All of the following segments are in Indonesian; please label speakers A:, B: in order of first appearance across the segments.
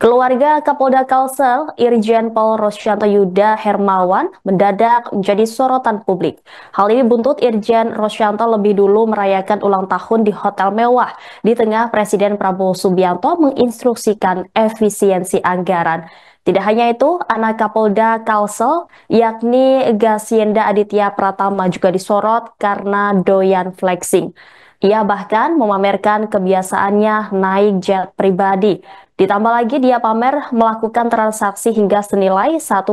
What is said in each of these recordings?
A: Keluarga Kapolda Kalsel, Irjen Pol Rosyanto Yuda Hermawan, mendadak menjadi sorotan publik. Hal ini buntut Irjen Rosyanto lebih dulu merayakan ulang tahun di hotel mewah, di tengah Presiden Prabowo Subianto menginstruksikan efisiensi anggaran. Tidak hanya itu, anak Kapolda Kalsel, yakni Gasyenda Aditya Pratama juga disorot karena doyan flexing. Ia bahkan memamerkan kebiasaannya naik jet pribadi. Ditambah lagi dia pamer melakukan transaksi hingga senilai 1,2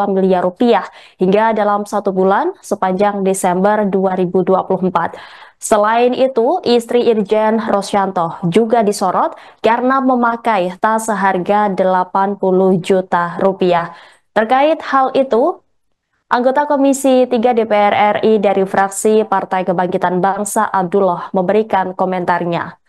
A: miliar rupiah hingga dalam 1 bulan sepanjang Desember 2024. Selain itu, istri Irjen Rosyanto juga disorot karena memakai tas seharga 80 juta rupiah. Terkait hal itu, anggota Komisi 3 DPR RI dari fraksi Partai Kebangkitan Bangsa Abdullah memberikan komentarnya.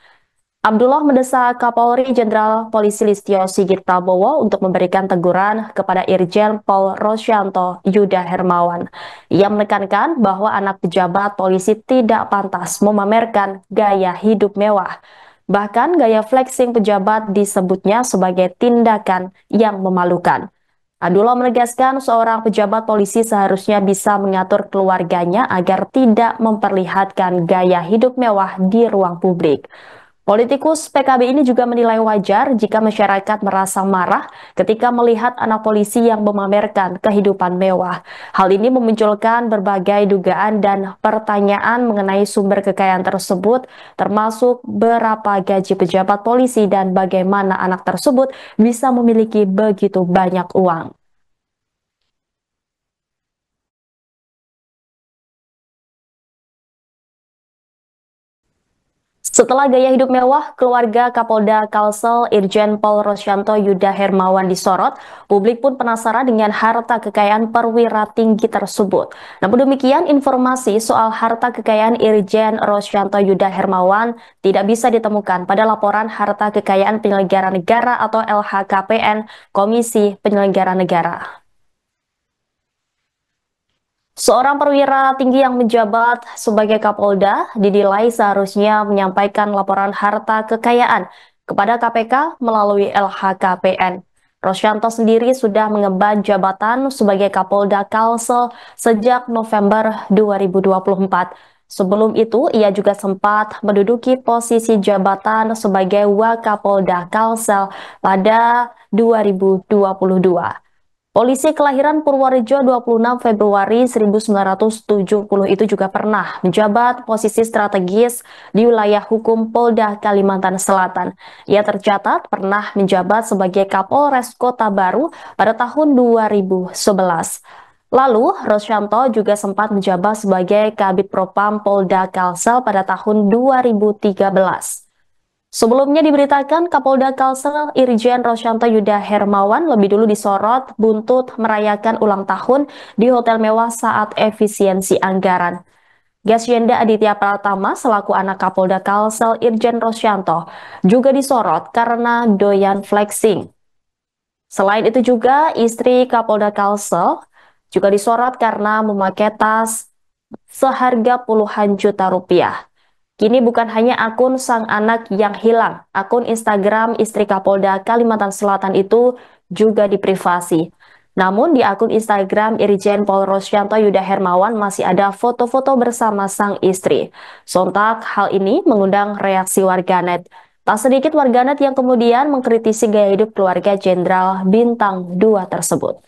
A: Abdullah mendesak Kapolri Jenderal Polisi Listio Sigit Prabowo untuk memberikan teguran kepada Irjen Pol Rosyanto Yuda Hermawan. Ia menekankan bahwa anak pejabat polisi tidak pantas memamerkan gaya hidup mewah. Bahkan gaya flexing pejabat disebutnya sebagai tindakan yang memalukan. Abdullah menegaskan seorang pejabat polisi seharusnya bisa mengatur keluarganya agar tidak memperlihatkan gaya hidup mewah di ruang publik. Politikus PKB ini juga menilai wajar jika masyarakat merasa marah ketika melihat anak polisi yang memamerkan kehidupan mewah. Hal ini memunculkan berbagai dugaan dan pertanyaan mengenai sumber kekayaan tersebut, termasuk berapa gaji pejabat polisi dan bagaimana anak tersebut bisa memiliki begitu banyak uang. Setelah gaya hidup mewah, keluarga Kapolda Kalsel Irjen Pol Rosyanto Yuda Hermawan disorot, publik pun penasaran dengan harta kekayaan perwira tinggi tersebut. Namun demikian, informasi soal harta kekayaan Irjen Rosyanto Yuda Hermawan tidak bisa ditemukan pada laporan harta kekayaan penyelenggara negara atau LHKPN Komisi Penyelenggara Negara. Seorang perwira tinggi yang menjabat sebagai Kapolda dinilai seharusnya menyampaikan laporan harta kekayaan kepada KPK melalui LHKPN. Rosyanto sendiri sudah mengemban jabatan sebagai Kapolda Kalsel sejak November 2024. Sebelum itu, ia juga sempat menduduki posisi jabatan sebagai Wakapolda Kalsel pada 2022. Polisi kelahiran Purworejo 26 Februari 1970 itu juga pernah menjabat posisi strategis di wilayah hukum Polda Kalimantan Selatan. Ia tercatat pernah menjabat sebagai Kapolres Kota Baru pada tahun 2011. Lalu, Rosyanto juga sempat menjabat sebagai Kabid Propam Polda Kalsel pada tahun 2013. Sebelumnya diberitakan Kapolda Kalsel Irjen Rosyanto Yuda Hermawan lebih dulu disorot buntut merayakan ulang tahun di hotel mewah saat efisiensi anggaran. Gasyenda Aditya Pratama selaku anak Kapolda Kalsel Irjen Rosyanto juga disorot karena doyan flexing. Selain itu juga istri Kapolda Kalsel juga disorot karena memakai tas seharga puluhan juta rupiah. Kini bukan hanya akun sang anak yang hilang, akun Instagram istri Kapolda Kalimantan Selatan itu juga diprivasi. Namun di akun Instagram Irjen Pol Rosyanto Yuda Hermawan masih ada foto-foto bersama sang istri. Sontak hal ini mengundang reaksi warganet. Tak sedikit warganet yang kemudian mengkritisi gaya hidup keluarga Jenderal Bintang 2 tersebut.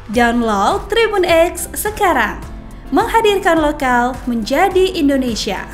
B: Download Tribun X sekarang, menghadirkan lokal menjadi Indonesia.